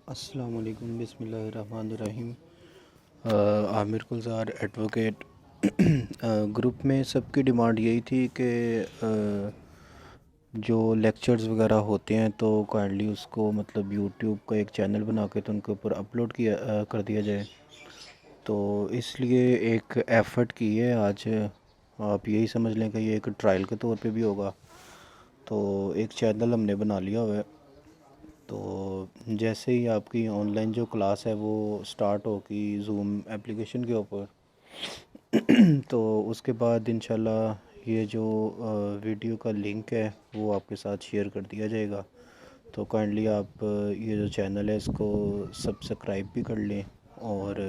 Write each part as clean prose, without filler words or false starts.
السلام علیکم، بسم اللہ الرحمن الرحیم۔ عامر گلزار ایڈوکیٹ۔ گروپ میں سب کی ڈیمانڈ یہی تھی کہ جو لیکچرز وغیرہ ہوتے ہیں تو کائنڈلی اس کو مطلب یوٹیوب کا ایک چینل بنا کے تو ان کے اوپر اپلوڈ کر دیا جائے۔ تو اس لیے ایک ایفرٹ کی ہے آج، آپ یہی سمجھ لیں کہ یہ ایک ٹرائل کے طور پہ بھی ہوگا۔ تو ایک چینل ہم نے بنا لیا ہوا ہے۔ تو جیسے ہی آپ کی آن لائن جو کلاس ہے وہ سٹارٹ ہوگی زوم اپلیکیشن کے اوپر، تو اس کے بعد انشاءاللہ یہ جو ویڈیو کا لنک ہے وہ آپ کے ساتھ شیئر کر دیا جائے گا۔ تو کائنڈلی آپ یہ جو چینل ہے اس کو سبسکرائب بھی کر لیں، اور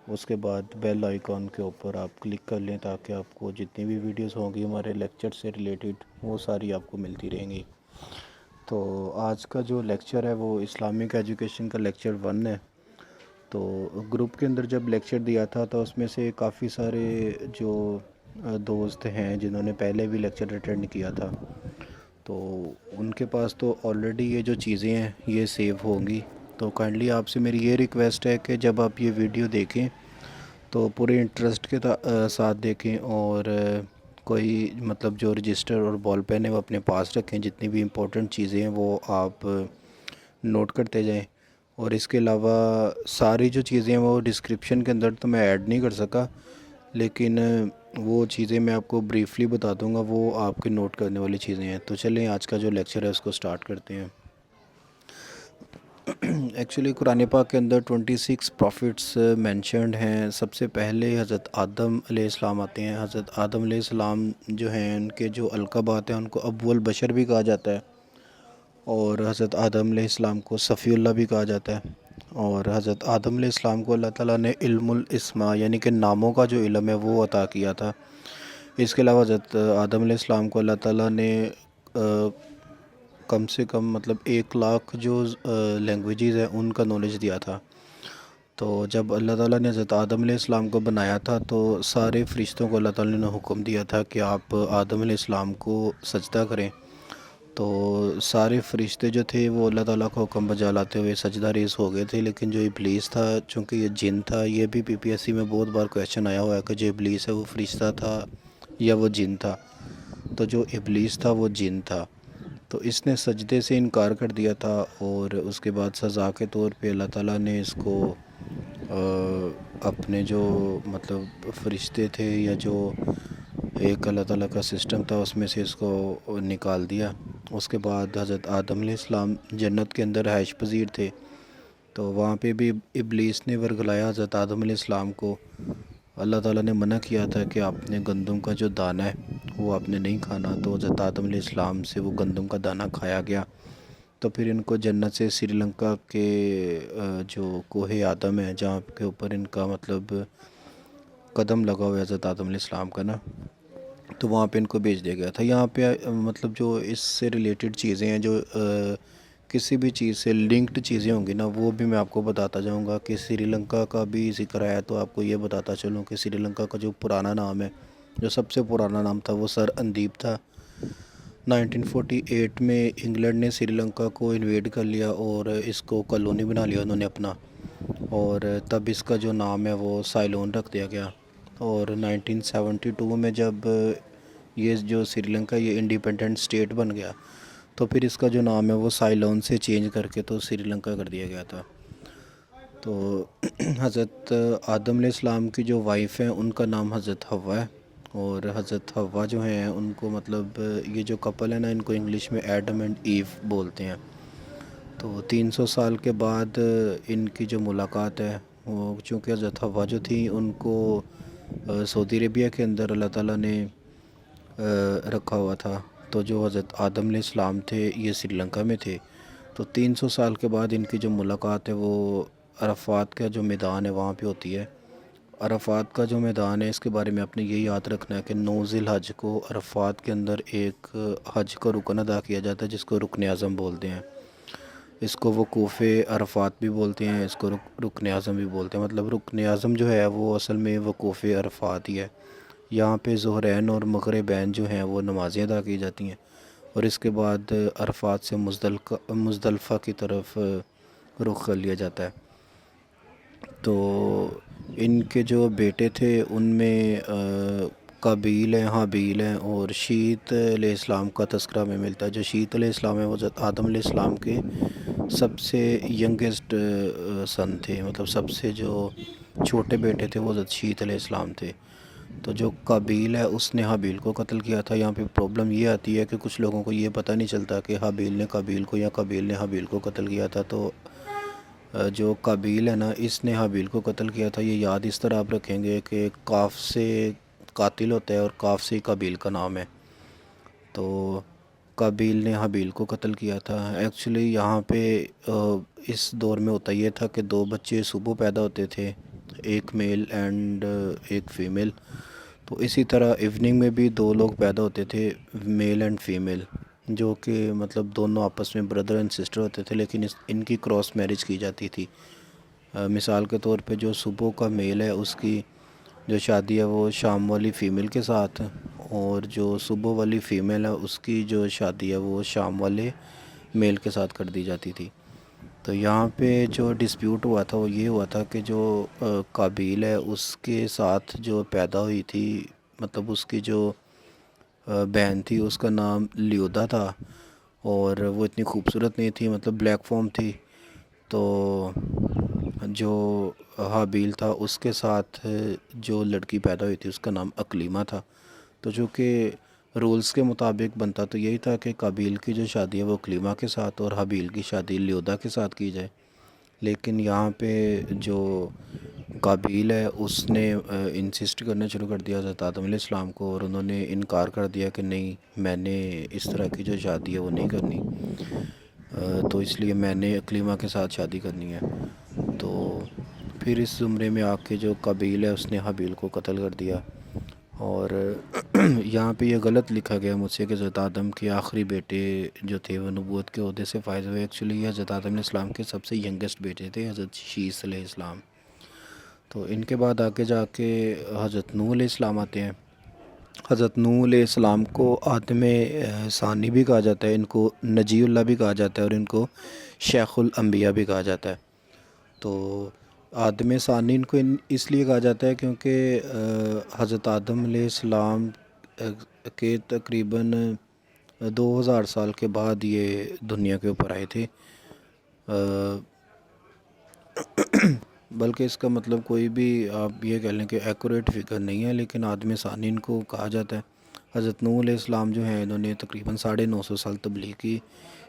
اس کے بعد بیل آئیکن کے اوپر آپ کلک کر لیں تاکہ آپ کو جتنی بھی ویڈیوز ہوں گی ہمارے لیکچر سے ریلیٹڈ وہ ساری آپ کو ملتی رہیں گی۔ تو آج کا جو لیکچر ہے وہ اسلامک ایجوکیشن کا لیکچر 1 ہے۔ تو گروپ کے اندر جب لیکچر دیا تھا تو اس میں سے کافی سارے جو دوست ہیں جنہوں نے پہلے بھی لیکچر اٹینڈ کیا تھا، تو ان کے پاس تو آلریڈی یہ جو چیزیں ہیں یہ سیو ہوں گی۔ تو کائنڈلی آپ سے میری یہ ریکویسٹ ہے کہ جب آپ یہ ویڈیو دیکھیں تو پورے انٹرسٹ کے ساتھ دیکھیں، اور کوئی مطلب جو رجسٹر اور بال پین ہے وہ اپنے پاس رکھیں، جتنی بھی امپورٹنٹ چیزیں ہیں وہ آپ نوٹ کرتے جائیں۔ اور اس کے علاوہ ساری جو چیزیں ہیں وہ ڈسکرپشن کے اندر تو میں ایڈ نہیں کر سکا، لیکن وہ چیزیں میں آپ کو بریفلی بتا دوں گا، وہ آپ کے نوٹ کرنے والی چیزیں ہیں۔ تو چلیں آج کا جو لیکچر ہے اس کو سٹارٹ کرتے ہیں۔ ایکچولی قرآن پاک کے اندر 26 پروفٹس مینشنڈ ہیں۔ سب سے پہلے حضرت آدم علیہ السلام آتے ہیں۔ حضرت آدم علیہ السلام جو ہیں ان کے جو القابات ہیں ان کو ابو البشر بھی کہا جاتا ہے، اور حضرت آدم علیہ السلام کو صفی اللہ بھی کہا جاتا ہے، اور حضرت آدم علیہ السلام کو اللہ تعالیٰ نے علم الاسماء یعنی کہ ناموں کا جو علم ہے وہ عطا کیا تھا۔ اس کے علاوہ حضرت آدم علیہ السلام کو اللہ تعالیٰ نے کم سے کم مطلب 1 لاکھ جو لینگویجز ہیں ان کا نالج دیا تھا۔ تو جب اللہ تعالیٰ نے حضرت آدم علیہ السلام کو بنایا تھا تو سارے فرشتوں کو اللہ تعالیٰ نے حکم دیا تھا کہ آپ آدم علیہ السلام کو سجدہ کریں۔ تو سارے فرشتے جو تھے وہ اللہ تعالیٰ کا حکم بجا لاتے ہوئے سجدہ ریز ہو گئے تھے، لیکن جو ابلیس تھا چونکہ یہ جن تھا، یہ بھی PPSC میں بہت بار کویشچن آیا ہوا ہے کہ جو ابلیس ہے وہ فرشتہ تھا یا وہ جن تھا۔ تو جو ابلیس تھا وہ جن تھا، تو اس نے سجدے سے انکار کر دیا تھا، اور اس کے بعد سزا کے طور پہ اللہ تعالیٰ نے اس کو اپنے جو مطلب فرشتے تھے یا جو ایک اللہ تعالیٰ کا سسٹم تھا اس میں سے اس کو نکال دیا۔ اس کے بعد حضرت آدم علیہ السلام جنت کے اندر رہائش پذیر تھے، تو وہاں پہ بھی ابلیس نے ورگلایا حضرت آدم علیہ السلام کو۔ اللہ تعالیٰ نے منع کیا تھا کہ آپ نے گندم کا جو دانہ ہے وہ آپ نے نہیں کھانا، تو حضرت آدم علیہ السلام سے وہ گندم کا دانہ کھایا گیا۔ تو پھر ان کو جنت سے سری لنکا کے جو کوہ آدم ہے جہاں کے اوپر ان کا مطلب قدم لگا ہوا ہے حضرت آدم علیہ السلام کا نا، تو وہاں پہ ان کو بھیج دیا گیا تھا۔ یہاں پہ مطلب جو اس سے ریلیٹڈ چیزیں ہیں، جو کسی بھی چیز سے لنکڈ چیزیں ہوں گی نا وہ بھی میں آپ کو بتاتا جاؤں گا۔ کہ سری لنکا کا بھی ذکر آیا تو آپ کو یہ بتاتا چلوں کہ سری لنکا کا جو پرانا نام ہے، جو سب سے پرانا نام تھا وہ سر اندیپ تھا۔ 1948 میں انگلینڈ نے سری لنکا کو انویڈ کر لیا اور اس کو کالونی بنا لیا انہوں نے اپنا، اور تب اس کا جو نام ہے وہ سائلون رکھ دیا گیا۔ اور 1972 میں جب یہ جو سری لنکا یہ انڈیپینڈنٹ اسٹیٹ بن گیا تو پھر اس کا جو نام ہے وہ سائلون سے چینج کر کے تو سری لنکا کر دیا گیا تھا۔ تو حضرت آدم علیہ السلام کی جو وائف ہیں ان کا نام حضرت حوا ہے، اور حضرت حوا جو ہیں ان کو مطلب یہ جو کپل ہے نا ان کو انگلش میں ایڈم اینڈ ایو بولتے ہیں۔ تو 300 سال کے بعد ان کی جو ملاقات ہے وہ، چونکہ حضرت حوا جو تھی ان کو سعودی عربیہ کے اندر اللہ تعالیٰ نے رکھا ہوا تھا، تو جو حضرت آدم علیہ السلام تھے یہ سری لنکا میں تھے۔ تو 300 سال کے بعد ان کی جو ملاقات ہے وہ عرفات کا جو میدان ہے وہاں پہ ہوتی ہے۔ عرفات کا جو میدان ہے اس کے بارے میں آپ نے یہ یاد رکھنا ہے کہ 9 ذی الحج کو عرفات کے اندر ایک حج کا رکن ادا کیا جاتا ہے جس کو رکن اعظم بولتے ہیں۔ اس کو وقوف عرفات بھی بولتے ہیں، اس کو رکن اعظم بھی بولتے ہیں۔ مطلب رکن اعظم جو ہے وہ اصل میں وقوف عرفات ہی ہے۔ یہاں پہ ظہرین اور مغربین جو ہیں وہ نمازیں ادا کی جاتی ہیں، اور اس کے بعد عرفات سے مزدلفہ کی طرف رخ کر لیا جاتا ہے۔ تو ان کے جو بیٹے تھے ان میں قابیل ہیں، حابیل ہیں، اور شیت علیہ السلام کا تذکرہ ہمیں ملتا ہے۔ جو شیت علیہ السلام ہے وہ حضرت آدم علیہ السلام کے سب سے ینگیسٹ سن تھے، مطلب سب سے جو چھوٹے بیٹے تھے وہ حضرت شیت علیہ السلام تھے۔ تو جو قابیل ہے اس نے حابیل کو قتل کیا تھا۔ یہاں پہ پرابلم یہ آتی ہے کہ کچھ لوگوں کو یہ پتہ نہیں چلتا کہ حابیل نے قابیل کو یا قابیل نے حابیل کو قتل کیا تھا۔ تو جو قابیل ہے نا، اس نے حابیل کو قتل کیا تھا۔ یہ یاد اس طرح آپ رکھیں گے کہ قاف سے قاتل ہوتا ہے اور قاف سے ہی قابیل کا نام ہے۔ تو قابیل نے حابیل کو قتل کیا تھا۔ ایکچولی یہاں پہ اس دور میں ہوتا یہ تھا کہ دو بچے صبح پیدا ہوتے تھے، ایک میل اینڈ ایک فیمیل۔ تو اسی طرح ایوننگ میں بھی دو لوگ پیدا ہوتے تھے، میل اینڈ فیمیل، جو کہ مطلب دونوں آپس میں بردر اینڈ سسٹر ہوتے تھے، لیکن ان کی کراس میرج کی جاتی تھی۔ مثال کے طور پہ جو صبح کا میل ہے اس کی جو شادی ہے وہ شام والی فیمیل کے ساتھ، اور جو صبح والی فیمیل ہے اس کی جو شادی ہے وہ شام والے میل کے ساتھ کر دی جاتی تھی۔ تو یہاں پہ جو ڈسپیوٹ ہوا تھا وہ یہ ہوا تھا کہ جو قابیل ہے اس کے ساتھ جو پیدا ہوئی تھی، مطلب اس کی جو بہن تھی اس کا نام لیودا تھا، اور وہ اتنی خوبصورت نہیں تھی، مطلب بلیک فارم تھی۔ تو جو حابیل تھا اس کے ساتھ جو لڑکی پیدا ہوئی تھی اس کا نام اکلیمہ تھا۔ تو جو کہ رولز کے مطابق بنتا تو یہی تھا کہ قابیل کی جو شادی ہے وہ اکلیمہ کے ساتھ اور حابیل کی شادی لیودا کے ساتھ کی جائے، لیکن یہاں پہ جو قابیل ہے اس نے انسسٹ کرنا شروع کر دیا حضرت آدم علیہ السلام کو، اور انہوں نے انکار کر دیا کہ نہیں، میں نے اس طرح کی جو شادی ہے وہ نہیں کرنی، تو اس لیے میں نے اکلیمہ کے ساتھ شادی کرنی ہے۔ تو پھر اس زمرے میں آ کے جو قابیل ہے اس نے حابیل کو قتل کر دیا۔ اور یہاں پہ یہ غلط لکھا گیا مجھ سے کہ حضرت آدم کے آخری بیٹے جو تھے وہ نبوت کے عہدے سے فائز ہوئے۔ ایکچولی یہ حضرت آدم علیہ السلام کے سب سے ینگیسٹ بیٹے تھے، حضرت شیس علیہ السلام۔ تو ان کے بعد آگے جا کے حضرت نوح علیہ السلام آتے ہیں۔ حضرت نوح علیہ السلام کو آدم ثانی بھی کہا جاتا ہے، ان کو نجی اللہ بھی کہا جاتا ہے، اور ان کو شیخ الانبیاء بھی کہا جاتا ہے۔ تو آدم ثانی ان کو اس لیے کہا جاتا ہے کیونکہ حضرت آدم علیہ السلام کے تقریباً 2000 سال کے بعد یہ دنیا کے اوپر آئے تھے، بلکہ اس کا مطلب کوئی بھی آپ یہ کہہ لیں کہ ایکوریٹ فگر نہیں ہے، لیکن آدم ثانی ان کو کہا جاتا ہے۔ حضرت نوح علیہ السلام جو ہیں انہوں نے تقریباً 950 سال تبلیغ کی۔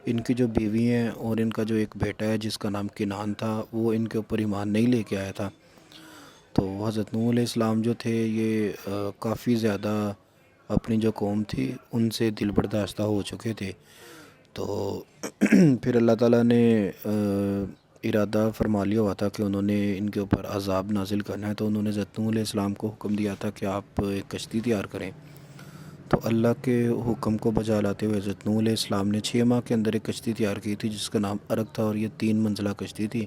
ان کی جو بیوی ہیں اور ان کا جو ایک بیٹا ہے جس کا نام کنان تھا، وہ ان کے اوپر ایمان نہیں لے کے آیا تھا۔ تو حضرت نوح علیہ السلام جو تھے یہ کافی زیادہ اپنی جو قوم تھی ان سے دل برداشتہ ہو چکے تھے۔ تو پھر اللہ تعالیٰ نے ارادہ فرما لیا ہوا تھا کہ انہوں نے ان کے اوپر عذاب نازل کرنا ہے، تو انہوں نے حضرت نوح علیہ السلام کو حکم دیا تھا کہ آپ ایک کشتی تیار کریں۔ تو اللہ کے حکم کو بجا لاتے ہوئے حضرت نوح علیہ السلام نے 6 ماہ کے اندر ایک کشتی تیار کی تھی جس کا نام ارگ تھا، اور یہ 3 منزلہ کشتی تھی۔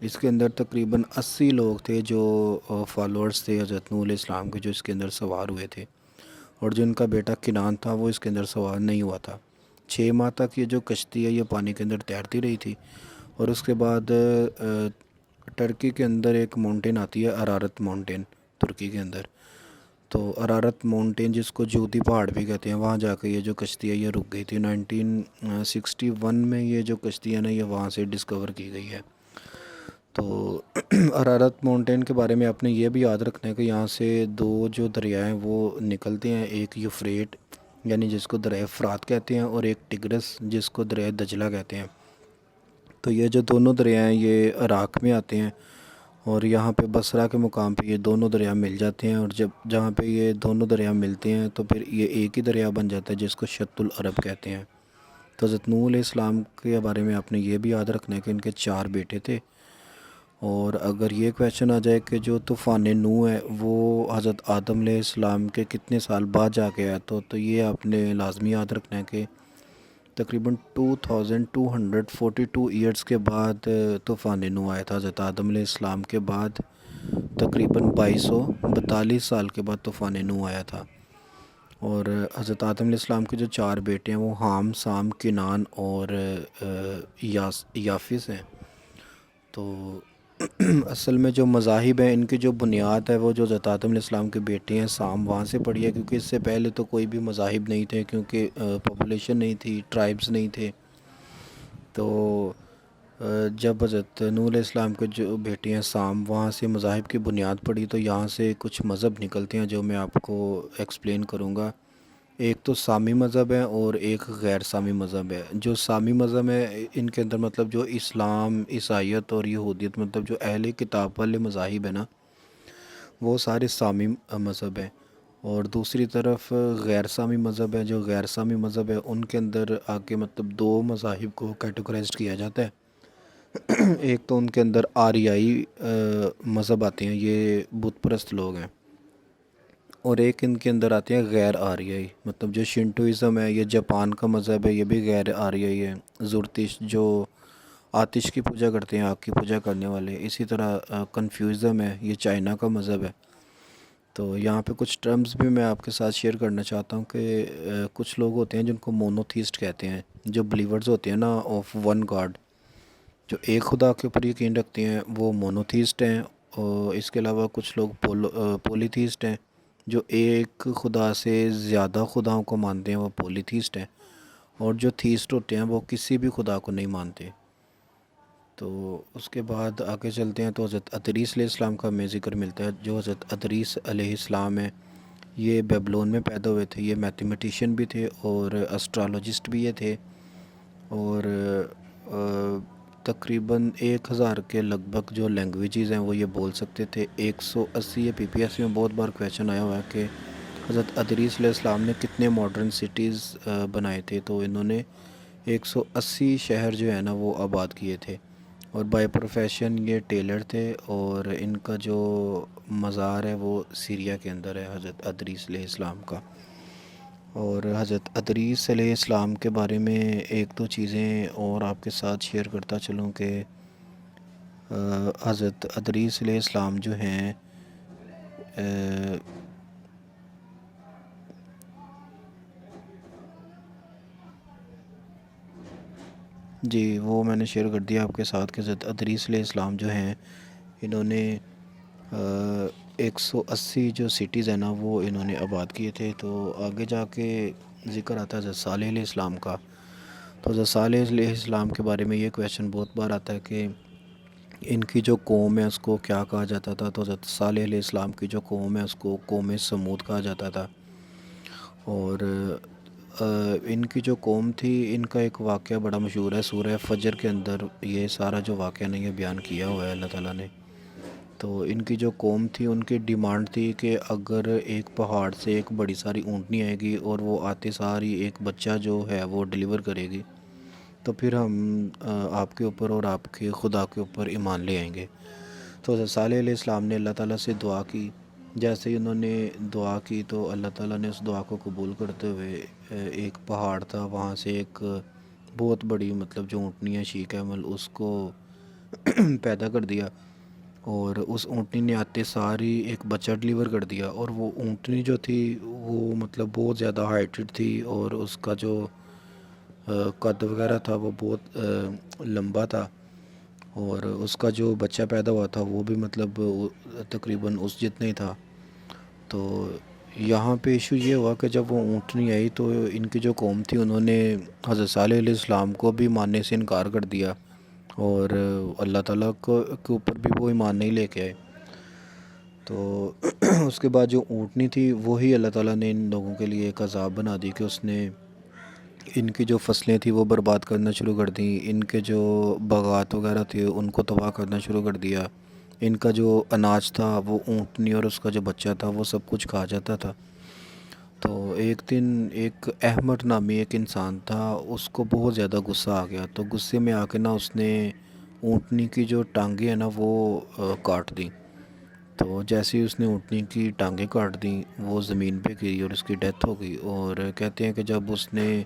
اس کے اندر تقریباً 80 لوگ تھے جو فالوورز تھے حضرت نوح علیہ السلام کے، جو اس کے اندر سوار ہوئے تھے، اور جو ان کا بیٹا کنان تھا وہ اس کے اندر سوار نہیں ہوا تھا۔ 6 ماہ تک یہ جو کشتی ہے یہ پانی کے اندر تیرتی رہی تھی، اور اس کے بعد ٹرکی کے اندر ایک ماؤنٹین آتی ہے، ارارت ماؤنٹین، ترکی کے اندر۔ تو ارارت ماؤنٹین جس کو جودی پہاڑ بھی کہتے ہیں، وہاں جا کے یہ جو کشتی ہے یہ رک گئی تھی۔ 1961 میں یہ جو کشتی ہے نا یہ وہاں سے ڈسکور کی گئی ہے۔ تو ارارت ماؤنٹین کے بارے میں آپ نے یہ بھی یاد رکھنا ہے کہ یہاں سے 2 جو دریا ہیں وہ نکلتے ہیں، ایک یوفریٹ یعنی جس کو دریائے فرات کہتے ہیں، اور ایک ٹگرس جس کو دریائے دجلہ کہتے ہیں۔ تو یہ جو دونوں دریا ہیں یہ عراق میں آتے ہیں، اور یہاں پہ بصرہ کے مقام پہ یہ دونوں دریا مل جاتے ہیں، اور جہاں پہ یہ دونوں دریا ملتے ہیں تو پھر یہ ایک ہی دریا بن جاتا ہے جس کو شط العرب کہتے ہیں۔ تو حضرت نوح علیہ السلام کے بارے میں آپ نے یہ بھی یاد رکھنا ہے کہ ان کے 4 بیٹے تھے۔ اور اگر یہ کویشچن آ جائے کہ جو طوفان نوح ہے وہ حضرت آدم علیہ السلام کے کتنے سال بعد جا کے آیا، تو یہ آپ نے لازمی یاد رکھنا ہے کہ تقریباً 2242 ایئرز کے بعد طوفان نوح آیا تھا۔ حضرت آدم علیہ السلام کے بعد تقریباً 2242 سال کے بعد طوفان نوح آیا تھا۔ اور حضرت آدم علیہ السلام کے جو 4 بیٹے ہیں وہ حام، سام، کنان اور یافس ہیں۔ تو اصل میں جو مذاہب ہیں ان کی جو بنیاد ہے وہ جو حضرت آدم علیہ السلام کے بیٹے ہیں سام وہاں سے پڑی ہے، کیونکہ اس سے پہلے تو کوئی بھی مذاہب نہیں تھے، کیونکہ پاپولیشن نہیں تھی، ٹرائبس نہیں تھے۔ تو جب حضرت نوح علیہ السلام کے جو بیٹے ہیں سام وہاں سے مذاہب کی بنیاد پڑی، تو یہاں سے کچھ مذہب نکلتے ہیں جو میں آپ کو ایکسپلین کروں گا۔ ایک تو سامی مذہب ہے اور ایک غیر سامی مذہب ہے۔ جو سامی مذہب ہے ان کے اندر مطلب جو اسلام، عیسائیت اور یہودیت، مطلب جو اہل کتاب والے مذاہب ہیں نا، وہ سارے سامی مذہب ہیں۔ اور دوسری طرف غیر سامی مذہب ہے، جو غیر سامی مذہب ہے ان کے اندر آگے مطلب دو مذاہب کو کیٹیگرائزڈ کیا جاتا ہے۔ ایک تو ان کے اندر آریائی مذہب آتے ہیں، یہ بت پرست لوگ ہیں، اور ایک ان کے اندر آتے ہیں غیر آریائی، مطلب جو شنٹوازم ہے، یہ جاپان کا مذہب ہے، یہ بھی غیر آریائی ہے۔ زرتش جو آتش کی پوجا کرتے ہیں، آگ کی پوجا کرنے والے۔ اسی طرح کنفیوزم ہے، یہ چائنا کا مذہب ہے۔ تو یہاں پہ کچھ ٹرمز بھی میں آپ کے ساتھ شیئر کرنا چاہتا ہوں کہ کچھ لوگ ہوتے ہیں جن کو مونوتھیسٹ کہتے ہیں، جو بلیورز ہوتے ہیں نا آف ون گاڈ، جو ایک خدا کے اوپر یقین رکھتے ہیں، وہ مونوتھیسٹ ہیں۔ اور اس کے علاوہ کچھ لوگ پولیتھیسٹ ہیں، جو ایک خدا سے زیادہ خداؤں کو مانتے ہیں، وہ پولیتھیسٹ ہیں۔ اور جو تھیسٹ ہوتے ہیں وہ کسی بھی خدا کو نہیں مانتے۔ تو اس کے بعد آگے چلتے ہیں تو حضرت ادریس علیہ السلام کا ہمیں ذکر ملتا ہے۔ جو حضرت ادریس علیہ السلام ہیں، یہ بیبلون میں پیدا ہوئے تھے۔ یہ میتھمیٹیشین بھی تھے اور اسٹرالوجسٹ بھی یہ تھے، اور تقریباً 1000 کے لگ بھگ جو لینگویجز ہیں وہ یہ بول سکتے تھے۔ 180 یا پی پی ایس میں بہت بار کویشچن آیا ہوا ہے کہ حضرت ادریس علیہ السلام نے کتنے ماڈرن سٹیز بنائے تھے، تو انہوں نے 180 شہر جو ہے نا وہ آباد کیے تھے۔ اور بائی پروفیشن یہ ٹیلر تھے، اور ان کا جو مزار ہے وہ سیریا کے اندر ہے، حضرت ادریس علیہ السلام کا۔ اور حضرت ادریس علیہ السلام کے بارے میں ایک دو چیزیں اور آپ کے ساتھ شیئر کرتا چلوں کہ حضرت ادریس علیہ السلام جو ہیں جی وہ میں نے شیئر کر دیا آپ کے ساتھ کہ حضرت ادریس علیہ السلام جو ہیں انہوں نے 180 جو سٹیز ہیں نا وہ انہوں نے آباد کیے تھے۔ تو آگے جا کے ذکر آتا ہے حضرت صالح علیہ السلام کا۔ تو حضرت صالح علیہ السلام کے بارے میں یہ کویشچن بہت بار آتا ہے کہ ان کی جو قوم ہے اس کو کیا کہا جاتا تھا۔ تو حضرت صالح علیہ السلام کی جو قوم ہے اس کو قوم سمود کہا جاتا تھا۔ اور ان کی جو قوم تھی، ان کا ایک واقعہ بڑا مشہور ہے، سورہ فجر کے اندر یہ سارا جو واقعہ نے یہ بیان کیا ہوا ہے اللہ تعالیٰ نے۔ تو ان کی جو قوم تھی ان کی ڈیمانڈ تھی کہ اگر ایک پہاڑ سے ایک بڑی ساری اونٹنی آئے گی اور وہ آتے ساری ایک بچہ جو ہے وہ ڈیلیور کرے گی، تو پھر ہم آپ کے اوپر اور آپ کے خدا کے اوپر ایمان لے آئیں گے۔ تو حضرت صالح علیہ السلام نے اللہ تعالیٰ سے دعا کی۔ جیسے ہی انہوں نے دعا کی تو اللہ تعالیٰ نے اس دعا کو قبول کرتے ہوئے ایک پہاڑ تھا وہاں سے ایک بہت بڑی مطلب جو اونٹنی ہے شیخ ایمل، اس کو پیدا کر دیا، اور اس اونٹنی نے آتے ساری ایک بچہ ڈلیور کر دیا۔ اور وہ اونٹنی جو تھی وہ مطلب بہت زیادہ ہائٹڈ تھی، اور اس کا جو قد وغیرہ تھا وہ بہت لمبا تھا، اور اس کا جو بچہ پیدا ہوا تھا وہ بھی مطلب تقریباً اس جتنا ہی تھا۔ تو یہاں پہ ایشو یہ ہوا کہ جب وہ اونٹنی آئی تو ان کی جو قوم تھی انہوں نے حضرت صالح علیہ السلام کو بھی ماننے سے انکار کر دیا، اور اللہ تعالیٰ کے اوپر بھی وہ ایمان نہیں لے کے آئے۔ تو اس کے بعد جو اونٹنی تھی وہی اللہ تعالیٰ نے ان لوگوں کے لیے ایک عذاب بنا دی کہ اس نے ان کی جو فصلیں تھیں وہ برباد کرنا شروع کر دیں، ان کے جو باغات وغیرہ تھے ان کو تباہ کرنا شروع کر دیا، ان کا جو اناج تھا وہ اونٹنی اور اس کا جو بچہ تھا وہ سب کچھ کھا جاتا تھا۔ تو ایک دن ایک احمد نامی ایک انسان تھا، اس کو بہت زیادہ غصہ آ گیا، تو غصے میں آ کے نا اس نے اونٹنی کی جو ٹانگیں ہیں نا وہ کاٹ دیں۔ تو جیسے ہی اس نے اونٹنی کی ٹانگیں کاٹ دیں وہ زمین پہ گری اور اس کی ڈیتھ ہو گئی۔ اور کہتے ہیں کہ جب اس نے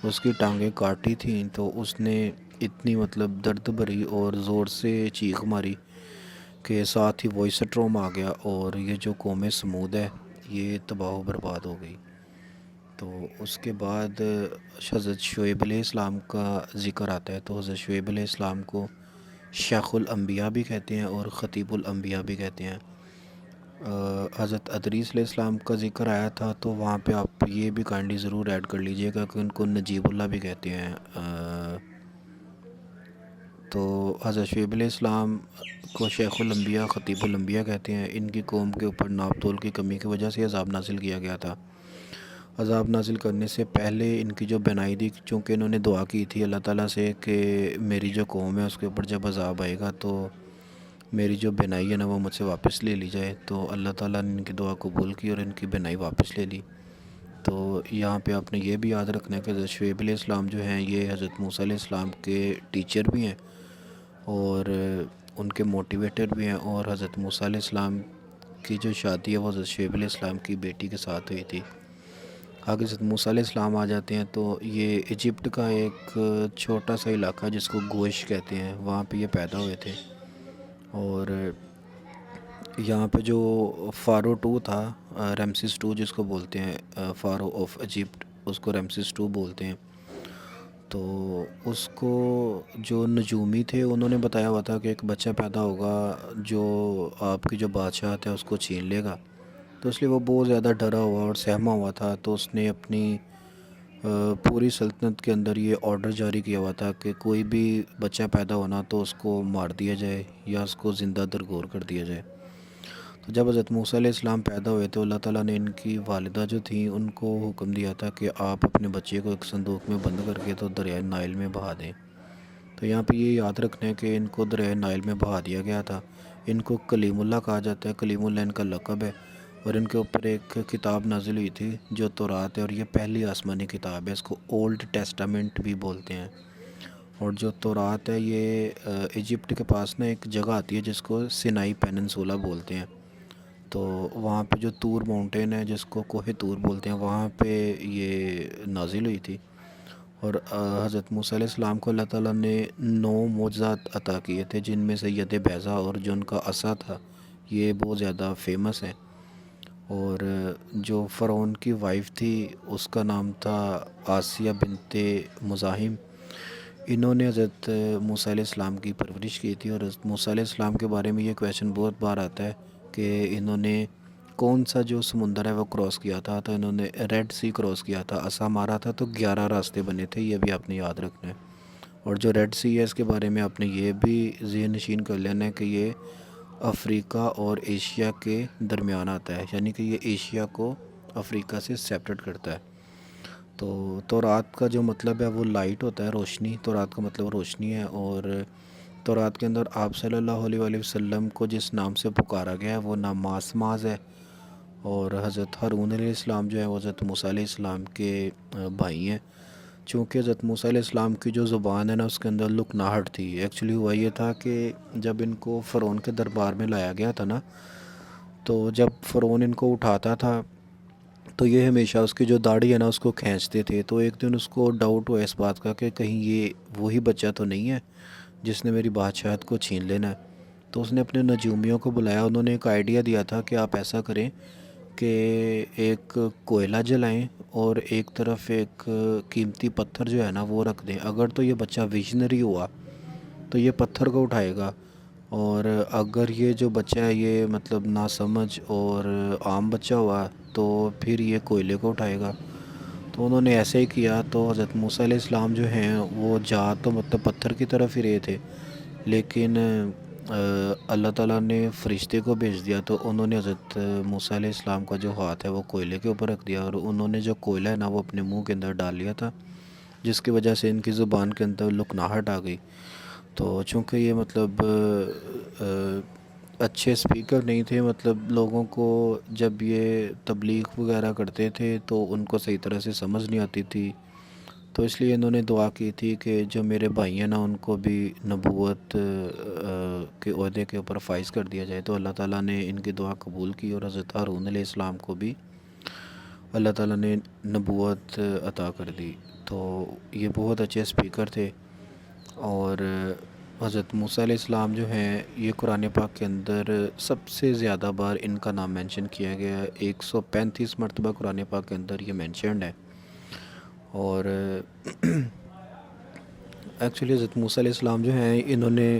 اس کی ٹانگیں کاٹی تھیں تو اس نے اتنی مطلب درد بھری اور زور سے چیخ ماری کہ ساتھ ہی وائس اسٹروم آ گیا، اور یہ جو قوم سمود ہے یہ تباہ و برباد ہو گئی۔ تو اس کے بعد حضرت شعیب علیہ السلام کا ذکر آتا ہے۔ تو حضرت شعیب علیہ السلام کو شیخ الانبیاء بھی کہتے ہیں اور خطیب الانبیاء بھی کہتے ہیں۔ حضرت ادریس علیہ السلام کا ذکر آیا تھا تو وہاں پہ آپ یہ بھی کائنڈلی ضرور ایڈ کر لیجئے گا کہ ان کو نجیب اللہ بھی کہتے ہیں۔ تو حضرت شعیب علیہ السلام کو شیخ الانبیاء خطیب الانبیاء کہتے ہیں۔ ان کی قوم کے اوپر ناپ تول کی کمی کی وجہ سے عذاب نازل کیا گیا تھا۔ عذاب نازل کرنے سے پہلے ان کی جو بینائی تھی، چونکہ انہوں نے دعا کی تھی اللہ تعالیٰ سے کہ میری جو قوم ہے اس کے اوپر جب عذاب آئے گا تو میری جو بینائی ہے نا وہ مجھ سے واپس لے لی جائے، تو اللہ تعالیٰ نے ان کی دعا قبول کی اور ان کی بینائی واپس لے لی۔ تو یہاں پہ آپ نے یہ بھی یاد رکھنا ہے کہ حضرت شعیب علیہ السلام جو ہیں یہ حضرت موسیٰ علیہ السلام کے ٹیچر بھی ہیں اور ان کے موٹیویٹر بھی ہیں، اور حضرت موسیٰ علیہ السلام کی جو شادی ہے وہ حضرت شعیب علیہ السلام کی بیٹی کے ساتھ ہوئی تھی۔ آگے حضرت موسیٰ علیہ السلام آ جاتے ہیں تو یہ ایجپٹ کا ایک چھوٹا سا علاقہ جس کو گوش کہتے ہیں، وہاں پہ یہ پیدا ہوئے تھے۔ اور یہاں پہ جو فارو ٹو تھا، ریمسیس ٹو جس کو بولتے ہیں، فارو آف ایجپٹ، اس کو ریمسیس ٹو بولتے ہیں۔ تو اس کو جو نجومی تھے انہوں نے بتایا ہوا تھا کہ ایک بچہ پیدا ہوگا جو آپ کی جو بادشاہت ہے اس کو چھین لے گا، تو اس لیے وہ بہت زیادہ ڈرا ہوا اور سہما ہوا تھا۔ تو اس نے اپنی پوری سلطنت کے اندر یہ آرڈر جاری کیا ہوا تھا کہ کوئی بھی بچہ پیدا ہونا تو اس کو مار دیا جائے یا اس کو زندہ درگور کر دیا جائے۔ تو جب حضرت موسیٰ علیہ السلام پیدا ہوئے تو اللہ تعالیٰ نے ان کی والدہ جو تھیں ان کو حکم دیا تھا کہ آپ اپنے بچے کو ایک صندوق میں بند کر کے تو دریائے نائل میں بہا دیں۔ تو یہاں پہ یہ یاد رکھنا ہے کہ ان کو دریائے نائل میں بہا دیا گیا تھا۔ ان کو کلیم اللہ کہا جاتا ہے، کلیم اللہ ان کا لقب ہے، اور ان کے اوپر ایک کتاب نازل ہوئی تھی جو تورات ہے، اور یہ پہلی آسمانی کتاب ہے، اس کو اولڈ ٹیسٹامنٹ بھی بولتے ہیں۔ اور جو تورات ہے یہ ایجپٹ کے پاس نا ایک جگہ آتی ہے جس کو سینائی پیننسولا بولتے ہیں، تو وہاں پہ جو طور ماؤنٹین ہے جس کو کوہ طور بولتے ہیں وہاں پہ یہ نازل ہوئی تھی۔ اور حضرت موسیٰ علیہ السلام کو اللہ تعالیٰ نے 9 معجزات عطا کیے تھے، جن میں سے ید بیضا اور جو ان کا عصا تھا یہ بہت زیادہ فیمس ہے۔ اور جو فرعون کی وائف تھی اس کا نام تھا آسیہ بنت مزاحم، انہوں نے حضرت موسیٰ علیہ السلام کی پرورش کی تھی۔ اور حضرت موسیٰ علیہ السلام کے بارے میں یہ کویشچن بہت بار آتا ہے کہ انہوں نے کون سا جو سمندر ہے وہ کراس کیا تھا، تو انہوں نے ریڈ سی کراس کیا تھا، عصا مارا تھا تو 11 راستے بنے تھے، یہ بھی آپ نے یاد رکھنا ہے۔ اور جو ریڈ سی ہے اس کے بارے میں آپ نے یہ بھی ذہن نشین کر لینا ہے کہ یہ افریقہ اور ایشیا کے درمیان آتا ہے، یعنی کہ یہ ایشیا کو افریقہ سے سیپریٹ کرتا ہے۔ تو تورات کا جو مطلب ہے وہ لائٹ ہوتا ہے، روشنی، تورات کا مطلب روشنی ہے۔ اور تورات کے اندر آپ صلی اللہ علیہ وآلہ وسلم کو جس نام سے پکارا گیا ہے وہ نام ماسماز ہے۔ اور حضرت ہارون علیہ السلام جو ہے وہ حضرت موسیٰ علیہ السلام کے بھائی ہیں۔ چونکہ حضرت موسیٰ علیہ السلام کی جو زبان ہے نا اس کے اندر لکناہٹ تھی۔ ایکچولی ہوا یہ تھا کہ جب ان کو فرعون کے دربار میں لایا گیا تھا نا، تو جب فرعون ان کو اٹھاتا تھا تو یہ ہمیشہ اس کی جو داڑھی ہے نا اس کو کھینچتے تھے۔ تو ایک دن اس کو ڈاؤٹ ہوا اس بات کا کہ کہیں یہ وہی بچہ تو نہیں ہے جس نے میری بادشاہت کو چھین لینا ہے۔ تو اس نے اپنے نجومیوں کو بلایا، انہوں نے ایک آئیڈیا دیا تھا کہ آپ ایسا کریں کہ ایک کوئلہ جلائیں اور ایک طرف ایک قیمتی پتھر جو ہے نا وہ رکھ دیں، اگر تو یہ بچہ ویژنری ہوا تو یہ پتھر کو اٹھائے گا، اور اگر یہ جو بچہ ہے یہ مطلب ناسمجھ اور عام بچہ ہوا تو پھر یہ کوئلے کو اٹھائے گا۔ تو انہوں نے ایسے ہی کیا۔ تو حضرت موسیٰ علیہ السلام جو ہیں وہ جا تو مطلب پتھر کی طرف ہی رہے تھے، لیکن اللہ تعالیٰ نے فرشتے کو بھیج دیا، تو انہوں نے حضرت موسیٰ علیہ السلام کا جو ہاتھ ہے وہ کوئلے کے اوپر رکھ دیا، اور انہوں نے جو کوئلہ ہے نا وہ اپنے منہ کے اندر ڈال لیا تھا، جس کی وجہ سے ان کی زبان کے اندر لکناہٹ آ گئی۔ تو چونکہ یہ مطلب اچھے سپیکر نہیں تھے، مطلب لوگوں کو جب یہ تبلیغ وغیرہ کرتے تھے تو ان کو صحیح طرح سے سمجھ نہیں آتی تھی، تو اس لیے انہوں نے دعا کی تھی کہ جو میرے بھائی ہیں نا ان کو بھی نبوت کے عہدے کے اوپر فائز کر دیا جائے۔ تو اللہ تعالیٰ نے ان کی دعا قبول کی، اور حضرت ہارون علیہ السلام کو بھی اللہ تعالیٰ نے نبوت عطا کر دی۔ تو یہ بہت اچھے سپیکر تھے۔ اور حضرت موسیٰ علیہ السلام جو ہیں یہ قرآن پاک کے اندر سب سے زیادہ بار ان کا نام مینشن کیا گیا ہے، 135 مرتبہ قرآن پاک کے اندر یہ مینشنڈ ہے۔ اور ایکچولی حضرت موسیٰ علیہ السلام جو ہیں انہوں نے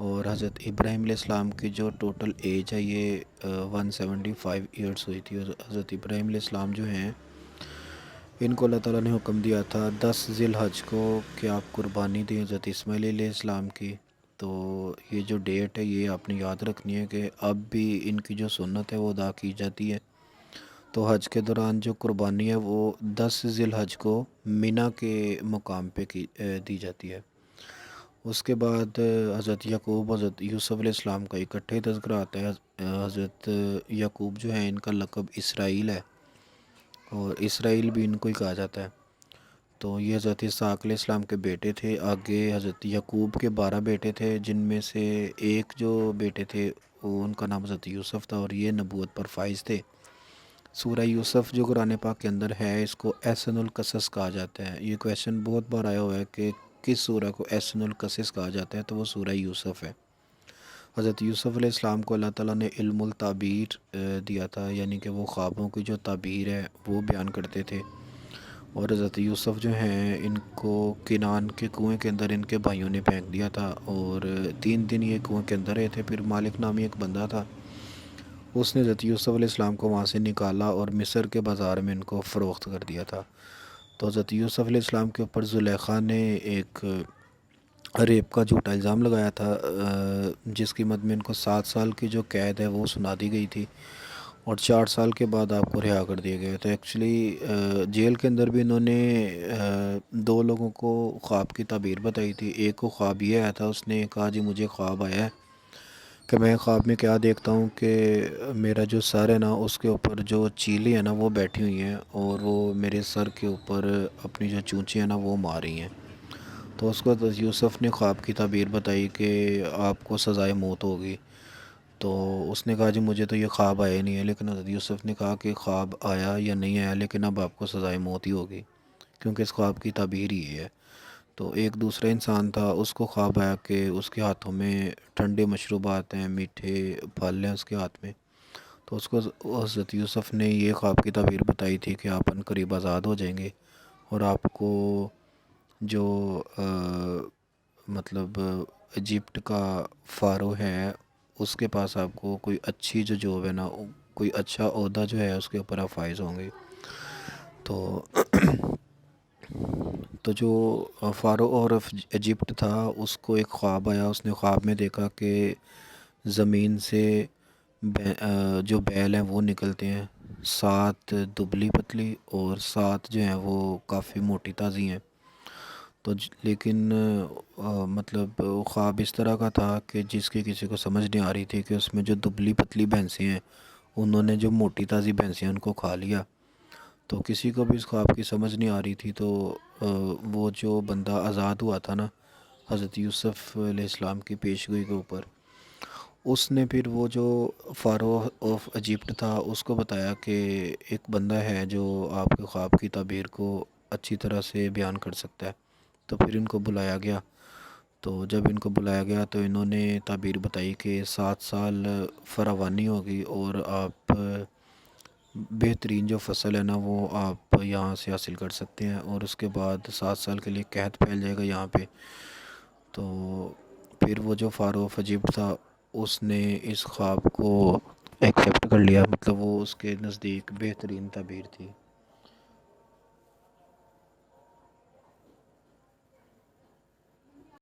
اور حضرت ابراہیم علیہ السلام کی جو ٹوٹل ایج ہے یہ 175 ایئرس ہوئی تھی، اور حضرت ابراہیم علیہ السلام جو ہیں ان کو اللہ تعالیٰ نے حکم دیا تھا 10 ذی الحج کو کہ آپ قربانی دیں حضرت اسماعیل علیہ السلام کی۔ تو یہ جو ڈیٹ ہے یہ آپ نے یاد رکھنی ہے کہ اب بھی ان کی جو سنت ہے وہ ادا کی جاتی ہے۔ تو حج کے دوران جو قربانی ہے وہ 10 ذی الحج کو مینا کے مقام پہ دی جاتی ہے۔ اس کے بعد حضرت یعقوب حضرت یوسف علیہ السلام کا اکٹھے تذکرہ آتا ہے۔ حضرت یعقوب جو ہیں ان کا لقب اسرائیل ہے، اور اسرائیل بھی ان کو ہی کہا جاتا ہے۔ تو یہ حضرت اسحاق علیہ السلام کے بیٹے تھے۔ آگے حضرت یعقوب کے 12 بیٹے تھے، جن میں سے ایک جو بیٹے تھے وہ ان کا نام حضرت یوسف تھا، اور یہ نبوت پر فائز تھے۔ سورہ یوسف جو قرآن پاک کے اندر ہے اس کو احسن القصص کہا جاتا ہے۔ یہ کویشچن بہت بار آیا ہوا ہے کہ کس سورہ کو احسن القصص کہا جاتا ہے، تو وہ سورہ یوسف ہے۔ حضرت یوسف علیہ السلام کو اللہ تعالیٰ نے علم التعبیر دیا تھا، یعنی کہ وہ خوابوں کی جو تعبیر ہے وہ بیان کرتے تھے۔ اور حضرت یوسف جو ہیں ان کو کنان کے کنویں کے اندر ان کے بھائیوں نے پھینک دیا تھا، اور 3 دن یہ کنویں کے اندر رہے تھے۔ پھر مالک نامی ایک بندہ تھا، اس نے حضرت یوسف علیہ السلام کو وہاں سے نکالا اور مصر کے بازار میں ان کو فروخت کر دیا تھا۔ تو حضرت یوسف علیہ السلام کے اوپر زلیخا نے ایک ریپ کا جھوٹا الزام لگایا تھا، جس قیمت میں ان کو 7 سال کی جو قید ہے وہ سنا دی گئی تھی، اور 4 سال کے بعد آپ کو رہا کر دیا گیا تھا۔ ایکچولی جیل کے اندر بھی انہوں نے 2 لوگوں کو خواب کی تعبیر بتائی تھی۔ ایک کو خواب یہ آیا تھا، اس نے کہا جی مجھے خواب آیا ہے کہ میں خواب میں کیا دیکھتا ہوں کہ میرا جو سر ہے نا اس کے اوپر جو چیلیں ہیں نا وہ بیٹھی ہوئی ہیں، اور وہ میرے سر کے اوپر اپنی جو چونچیں ہیں نا وہ مار رہی ہیں۔ تو اس کو حضرت یوسف نے خواب کی تعبیر بتائی کہ آپ کو سزائے موت ہوگی۔ تو اس نے کہا جی مجھے تو یہ خواب آیا ہی نہیں ہے، لیکن حضرت یوسف نے کہا کہ خواب آیا یا نہیں آیا لیکن اب آپ کو سزائے موت ہی ہوگی، کیونکہ اس خواب کی تعبیر ہی ہے۔ تو ایک دوسرا انسان تھا، اس کو خواب آیا کہ اس کے ہاتھوں میں ٹھنڈے مشروبات ہیں، میٹھے پھل ہیں اس کے ہاتھ میں۔ تو اس کو حضرت یوسف نے یہ خواب کی تعبیر بتائی تھی کہ آپ ان قریب آزاد ہو جائیں گے، اور آپ کو جو مطلب ایجپٹ کا فارو ہے اس کے پاس آپ کو کوئی اچھی جو جاب ہے نا، کوئی اچھا عہدہ جو ہے اس کے اوپر آپ فائز ہوں گے۔ تو تو جو فارو اور ایجپٹ تھا اس کو ایک خواب آیا، اس نے خواب میں دیکھا کہ زمین سے جو بیل ہیں وہ نکلتے ہیں، 7 دبلی پتلی اور 7 جو ہیں وہ کافی موٹی تازی ہیں۔ تو لیکن مطلب خواب اس طرح کا تھا کہ جس کی کسی کو سمجھ نہیں آ رہی تھی کہ اس میں جو دبلی پتلی بھینسیں ہیں انہوں نے جو موٹی تازی بھینسیں ہیں ان کو کھا لیا۔ تو کسی کو بھی اس خواب کی سمجھ نہیں آ رہی تھی، تو وہ جو بندہ آزاد ہوا تھا نا حضرت یوسف علیہ السلام کی پیشگوئی کے اوپر، اس نے پھر وہ جو فارو آف ایجپٹ تھا اس کو بتایا کہ ایک بندہ ہے جو آپ کے خواب کی تعبیر کو اچھی طرح سے بیان کر سکتا ہے۔ تو پھر ان کو بلایا گیا، تو جب ان کو بلایا گیا تو انہوں نے تعبیر بتائی کہ 7 سال فراوانی ہوگی، اور آپ بہترین جو فصل ہے نا وہ آپ یہاں سے حاصل کر سکتے ہیں، اور اس کے بعد 7 سال کے لیے قحط پھیل جائے گا یہاں پہ۔ تو پھر وہ جو فارو آف ایجپٹ تھا اس نے اس خواب کو ایکسیپٹ کر لیا، مطلب وہ اس کے نزدیک بہترین تعبیر تھی۔